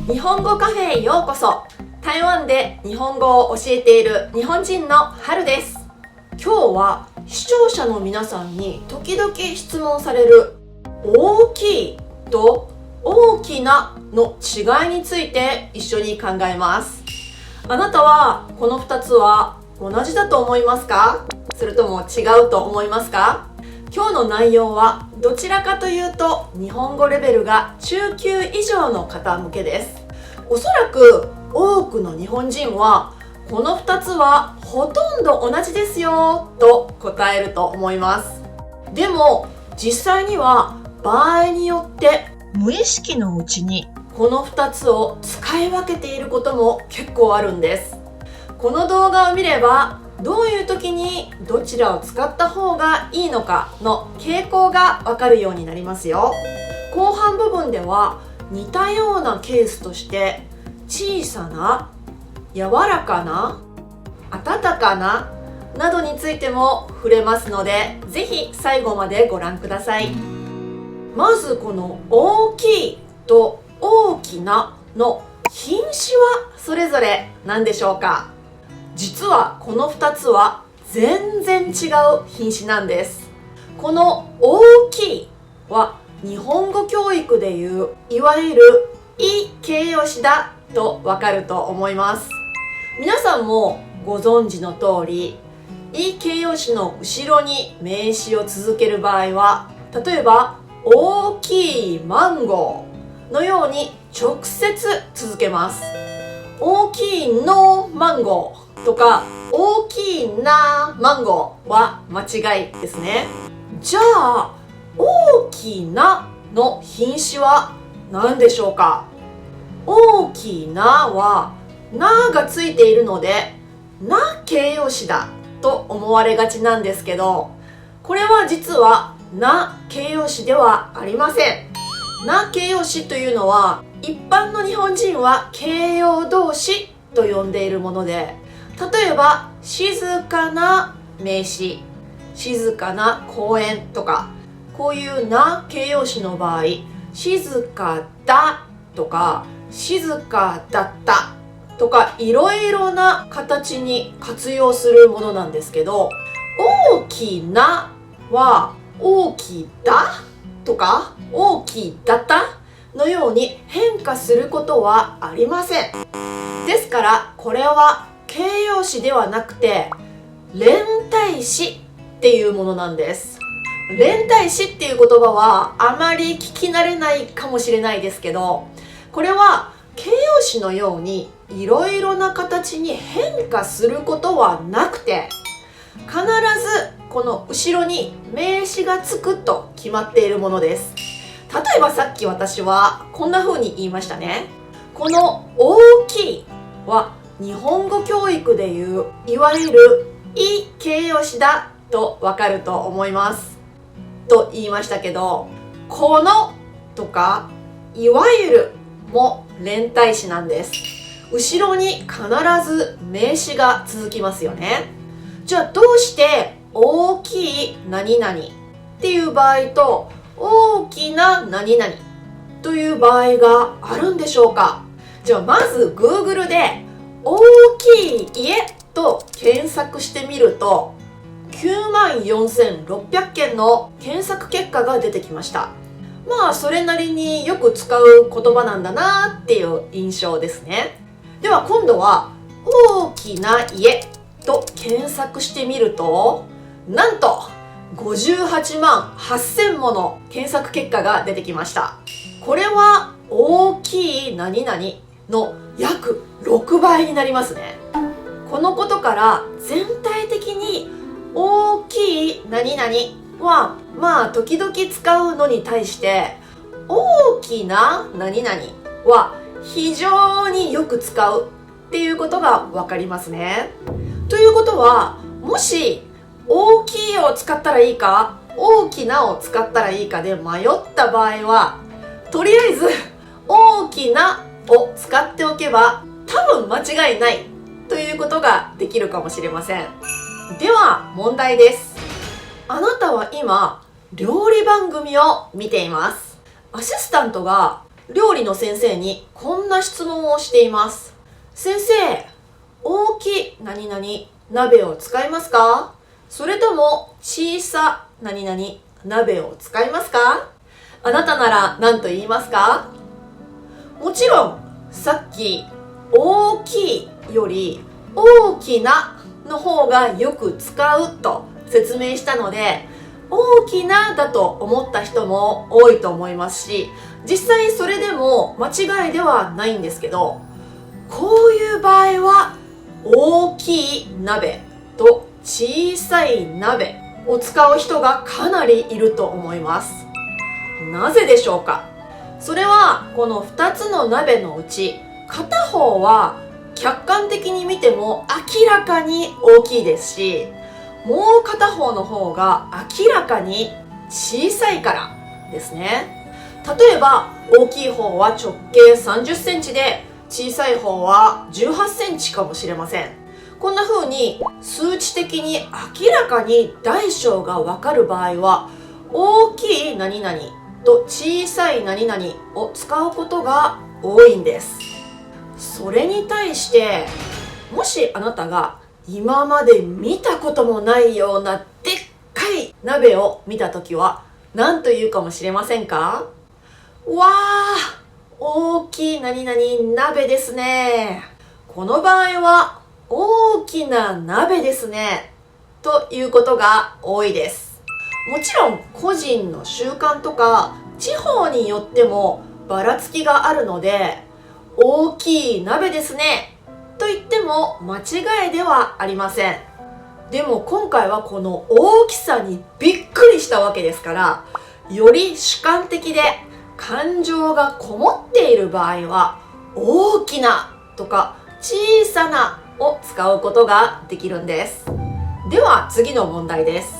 日本語カフェへようこそ。台湾で日本語を教えている日本人の春です。今日は視聴者の皆さんに時々質問される大きいと大きなの違いについて一緒に考えます。あなたはこの2つは同じだと思いますか？それとも違うと思いますか？今日の内容はどちらかというと日本語レベルが中級以上の方向けです。おそらく多くの日本人はこの2つはほとんど同じですよと答えると思います。でも実際には場合によって無意識のうちにこの2つを使い分けていることも結構あるんです。この動画を見ればどういう時にどちらを使った方がいいのかの傾向がわかるようになりますよ。後半部分では似たようなケースとして小さな、柔らかな、温かななどについても触れますので、ぜひ最後までご覧ください。まずこの大きいと大きなの品詞はそれぞれ何でしょうか？実はこの2つは全然違う品詞なんです。この大きいは日本語教育でいういわゆるい形容詞だとわかると思います。皆さんもご存知の通り、い形容詞の後ろに名詞を続ける場合は、例えば大きいマンゴーのように直接続けます。大きいのマンゴーとか大きいなマンゴーは間違いですね。じゃあ大きなの品詞は何でしょうか？大きなはながついているのでな形容詞だと思われがちなんですけど、これは実はな形容詞ではありません。な形容詞というのは一般の日本人は形容動詞と呼んでいるもので、例えば静かな名詞、静かな公園とか、こういうな形容詞の場合、静かだとか静かだったとかいろいろな形に活用するものなんですけど、大きなは大きだとか大きだったのように変化することはありません。ですからこれは形容詞ではなくて連体詞っていうものなんです。連体詞っていう言葉はあまり聞き慣れないかもしれないですけど、これは形容詞のようにいろいろな形に変化することはなくて、必ずこの後ろに名詞がつくと決まっているものです。例えばさっき私はこんな風に言いましたね。この大きいは日本語教育でいういわゆるい形容詞だとわかると思いますと言いましたけど、このとかいわゆるも連体詞なんです。後ろに必ず名詞が続きますよね。じゃあどうして大きい何々っていう場合と大きな何々という場合があるんでしょうか？じゃあまず Google で大きい家と検索してみると94,600件の検索結果が出てきました。まあそれなりによく使う言葉なんだなっていう印象ですね。では今度は大きな家と検索してみると、なんと58万8000もの検索結果が出てきました。これは大きい何々の約6倍になりますね。このことから全体的に大きい何々はまあ時々使うのに対して大きな何々は非常によく使うっていうことが分かりますね。ということは、もし大きいを使ったらいいか大きなを使ったらいいかで迷った場合は、とりあえず大きなを使っておけば多分間違いないということができるかもしれません。では問題です。あなたは今料理番組を見ています。アシスタントが料理の先生にこんな質問をしています。先生、大きい何々鍋を使いますか？それとも小さ何々鍋を使いますか？あなたなら何と言いますか？もちろんさっき大きいより大きなの方がよく使うと説明したので、大きなだと思った人も多いと思いますし、実際それでも間違いではないんですけど、こういう場合は大きい鍋と小さい鍋を使う人がかなりいると思います。なぜでしょうか？それはこの2つの鍋のうち、片方は客観的に見ても明らかに大きいですし、もう片方の方が明らかに小さいからですね。例えば大きい方は直径30センチで、小さい方は18センチかもしれません。こんな風に数値的に明らかに大小がわかる場合は、大きい何々と小さい何々を使うことが多いんです。それに対して、もしあなたが今まで見たこともないようなでっかい鍋を見たときは何と言うかもしれませんか？わー、大きい何々鍋ですね。この場合は大きな鍋ですねということが多いです。もちろん個人の習慣とか地方によってもばらつきがあるので、大きい鍋ですねと言っても間違いではありません。でも今回はこの大きさにびっくりしたわけですから、より主観的で感情がこもっている場合は、大きなとか小さなを使うことができるんです。では次の問題です。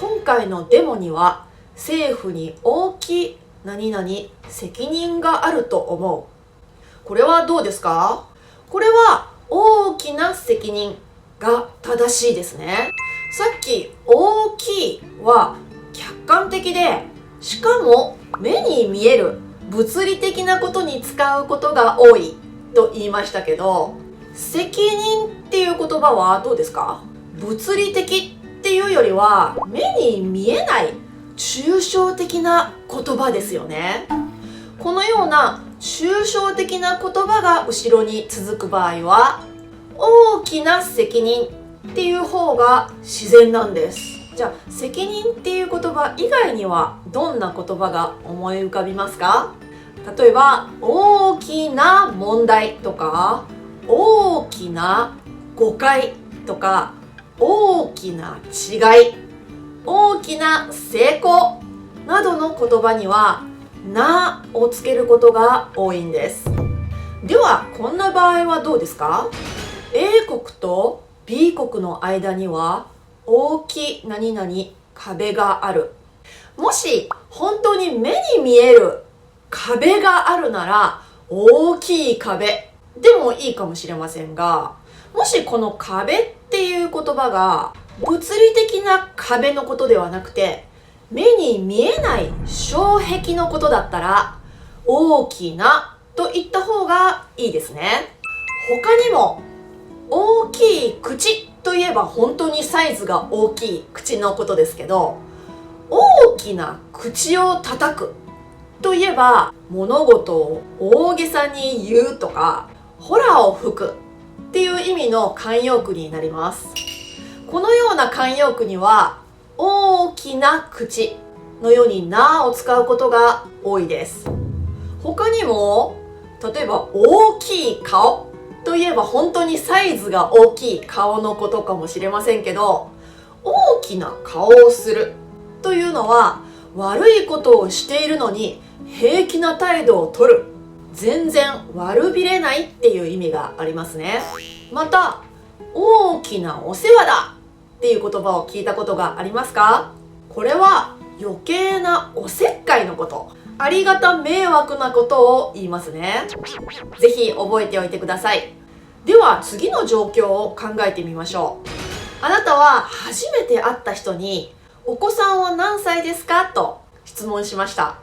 今回のデモには、政府に大きい何々責任があると思う。これはどうですか？これは大きな責任が正しいですね。さっき大きいは客観的で、しかも目に見える物理的なことに使うことが多いと言いましたけど、責任っていう言葉はどうですか？物理的っていうよりは目に見えない抽象的な言葉ですよね。このような抽象的な言葉が後ろに続く場合は、大きな責任っていう方が自然なんです。じゃあ責任っていう言葉以外にはどんな言葉が思い浮かびますか？例えば大きな問題とか、大きな誤解とか、大きな違い、大きな成功などの言葉にはなをつけることが多いんです。ではこんな場合はどうですか？ A 国と B 国の間には大きい何々壁がある。もし本当に目に見える壁があるなら、大きい壁でもいいかもしれませんが、もしこの壁っていう言葉が物理的な壁のことではなくて、目に見えない障壁のことだったら、大きなと言った方がいいですね。他にも大きい口といえば本当にサイズが大きい口のことですけど、大きな口を叩くといえば物事を大げさに言うとか、ホラを吹くっていう意味の慣用句になります。このような慣用句には大きな口のようになを使うことが多いです。他にも例えば大きい顔といえば本当にサイズが大きい顔のことかもしれませんけど、大きな顔をするというのは悪いことをしているのに平気な態度をとる、全然悪びれないっていう意味がありますね。また大きなお世話だっていう言葉を聞いたことがありますか？これは余計なおせっかいのこと、ありがた迷惑なことを言いますね。ぜひ覚えておいてください。では次の状況を考えてみましょう。あなたは初めて会った人にお子さんは何歳ですかと質問しました。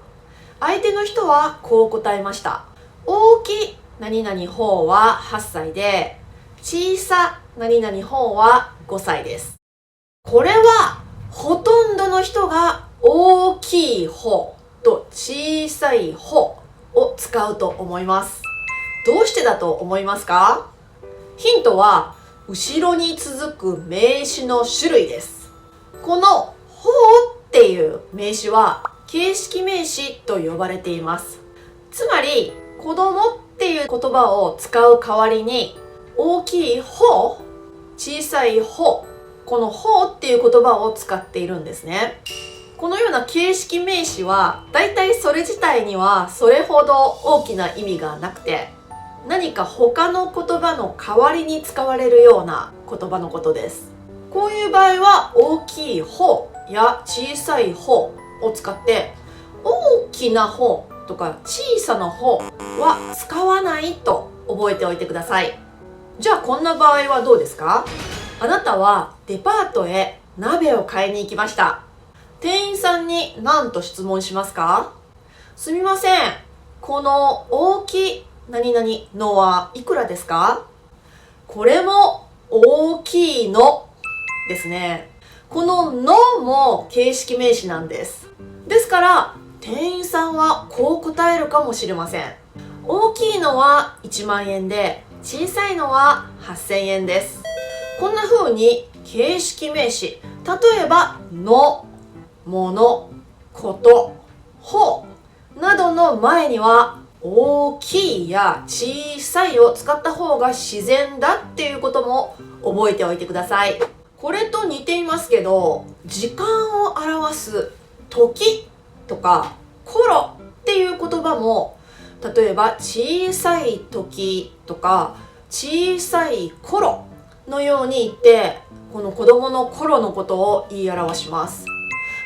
相手の人はこう答えました。大きい何々方は8歳で、小さ何々方は5歳です。これはほとんどの人が大きい方と小さい方を使うと思います。どうしてだと思いますか？ヒントは後ろに続く名詞の種類です。この方っていう名詞は形式名詞と呼ばれています。つまり子供っていう言葉を使う代わりに大きい方、小さい方、この方っていう言葉を使っているんですね。このような形式名詞はだいたいそれ自体にはそれほど大きな意味がなくて、何か他の言葉の代わりに使われるような言葉のことです。こういう場合は大きい方や小さい方を使って大きな方とか小さな方は使わないと覚えておいてください。じゃあこんな場合はどうですか？あなたはデパートへ鍋を買いに行きました。店員さんに何と質問しますか？すみません、この大きい何々のはいくらですか？これも大きいのですね。こののも形式名詞なんです。ですから店員さんはこう答えるかもしれません。大きいのは1万円で小さいのは8000円です。こんな風に形式名詞、例えばの、もの、こと、方などの前には大きいや小さいを使った方が自然だっていうことも覚えておいてください。これと似ていますけど、時間を表す時とか頃っていう言葉も、例えば小さい時とか小さい頃のように言って、この子供の頃のことを言い表します。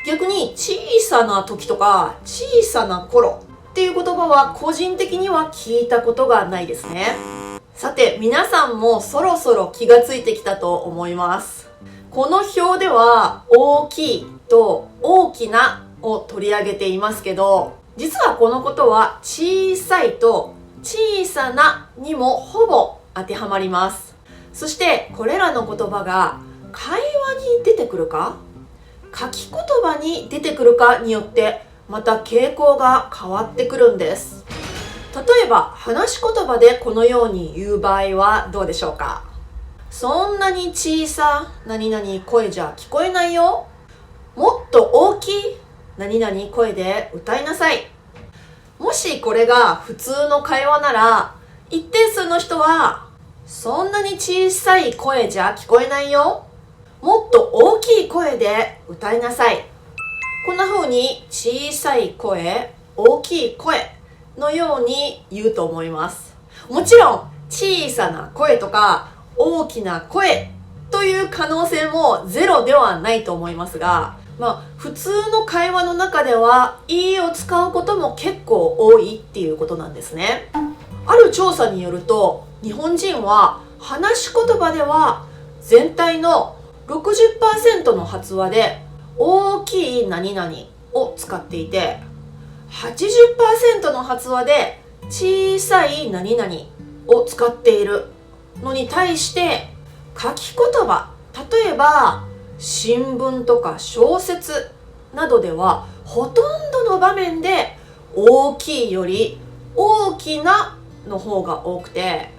逆に小さな時とか小さな頃っていう言葉は個人的には聞いたことがないですね。さて皆さんもそろそろ気がついてきたと思います。この表では大きいと大きなを取り上げていますけど、実はこのことは小さいと小さなにもほぼ当てはまります。そしてこれらの言葉が会話に出てくるか、書き言葉に出てくるかによってまた傾向が変わってくるんです。例えば話し言葉でこのように言う場合はどうでしょうか？そんなに小さ何々声じゃ聞こえないよ。もっと大きい何々声で歌いなさい。もしこれが普通の会話なら、一定数の人はそんなに小さい声じゃ聞こえないよ。もっと大きい声で歌いなさい。こんな風に小さい声、大きい声のように言うと思います。もちろん小さな声とか大きな声という可能性もゼロではないと思いますが、普通の会話の中では「い」を使うことも結構多いっていうことなんですね。ある調査によると、日本人は話し言葉では全体の 60% の発話で大きい何々を使っていて、80% の発話で小さい何々を使っているのに対して、書き言葉、例えば新聞とか小説などではほとんどの場面で大きいより大きなの方が多くて、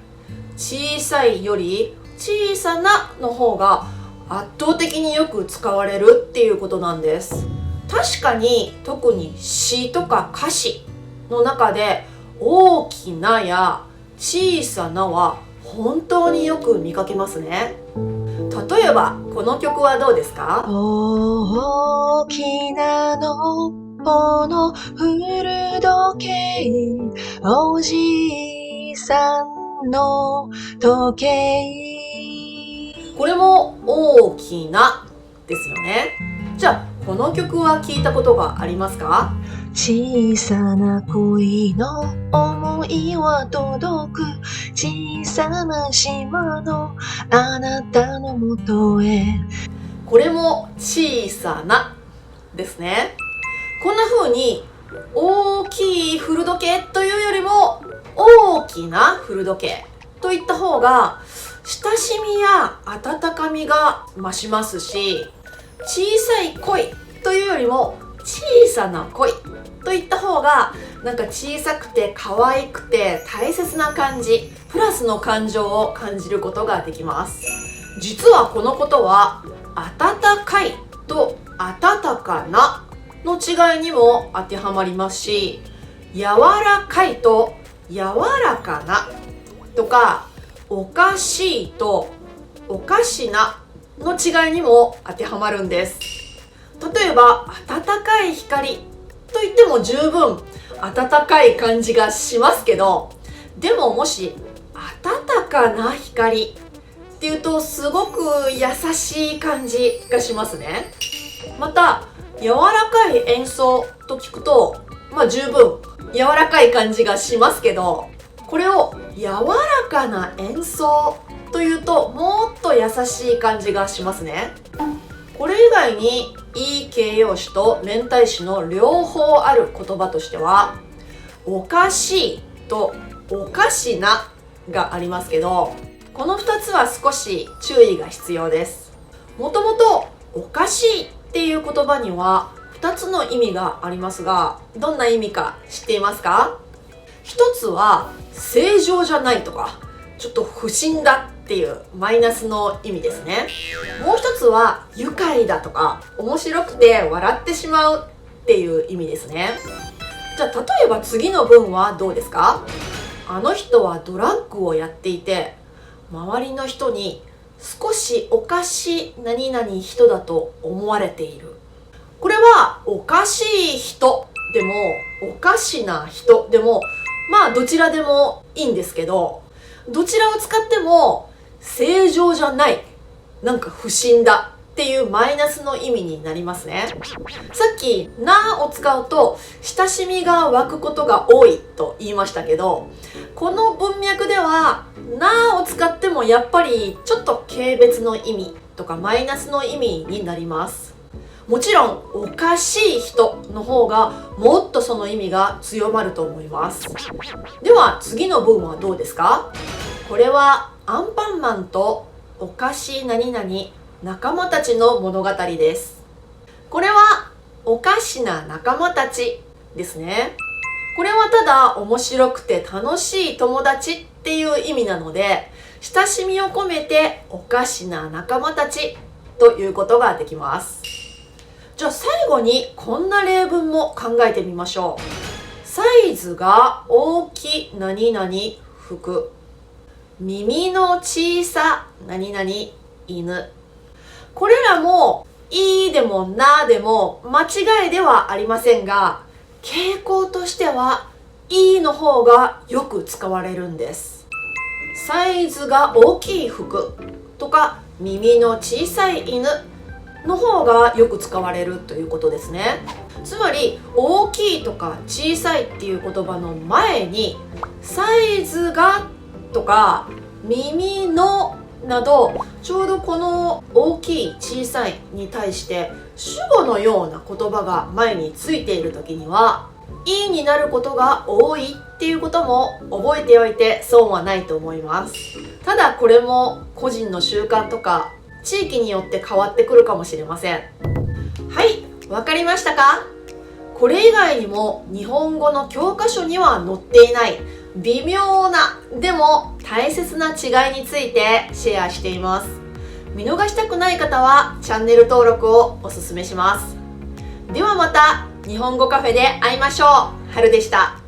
小さいより小さなの方が圧倒的によく使われるっていうことなんです。確かに特に詩とか歌詞の中で大きなや小さなは本当によく見かけますね。例えばこの曲はどうですか？大きなのっぽの古時計、おじいさんの時計。これも大きなですよね。じゃあこの曲は聞いたことがありますか？小さな恋の思いは届く、小さな島のあなたのもとへ。これも小さなですね。こんな風に大きい古時計というよりも大きな古時計といった方が親しみや温かみが増しますし、小さい恋というよりも小さな恋といった方がなんか小さくて可愛くて大切な感じ、プラスの感情を感じることができます。実はこのことは温かいと温かなの違いにも当てはまりますし、柔らかいと柔らかなとか、おかしいとおかしなの違いにも当てはまるんです。例えば温かい光と言っても十分温かい感じがしますけど、でももし温かな光っていうとすごく優しい感じがしますね。また柔らかい演奏と聞くと十分柔らかい感じがしますけど、これを柔らかな演奏というともっと優しい感じがしますね。これ以外にいい形容詞と連帯詞の両方ある言葉としては、おかしいとおかしながありますけど、この2つは少し注意が必要です。もともとおかしいっていう言葉には2つの意味がありますが、どんな意味か知っていますか？一つは正常じゃないとか、ちょっと不審だっていうマイナスの意味ですね。もう一つは愉快だとか、面白くて笑ってしまうっていう意味ですね。じゃあ例えば次の文はどうですか？あの人はドラッグをやっていて、周りの人に少しおかしい何々人だと思われている。これはおかしい人でもおかしな人でもどちらでもいいんですけど、どちらを使っても正常じゃない、なんか不審だっていうマイナスの意味になりますね。さっきなを使うと親しみが湧くことが多いと言いましたけど、この文脈ではなを使ってもやっぱりちょっと軽蔑の意味とかマイナスの意味になります。もちろんおかしい人の方がもっとその意味が強まると思います。では次の文はどうですか？これはアンパンマンとおかしい何々仲間たちの物語です。これはおかしな仲間たちですね。これはただ面白くて楽しい友達っていう意味なので、親しみを込めておかしな仲間たちということができます。じゃあ最後にこんな例文も考えてみましょう。サイズが大き何々服、耳の小さ何々犬。これらもいいでもなでも間違いではありませんが、傾向としてはいいの方がよく使われるんです。サイズが大きい服とか耳の小さい犬の方がよく使われるということですね。つまり大きいとか小さいっていう言葉の前にサイズがとか耳のなど、ちょうどこの大きい小さいに対して主語のような言葉が前についている時にはいいになることが多いっていうことも覚えておいて損はないと思います。ただこれも個人の習慣とか地域によって変わってくるかもしれません。はい、わかりましたか？これ以外にも日本語の教科書には載っていない微妙なでも大切な違いについてシェアしています。見逃したくない方はチャンネル登録をおすすめします。ではまた日本語カフェで会いましょう。はるでした。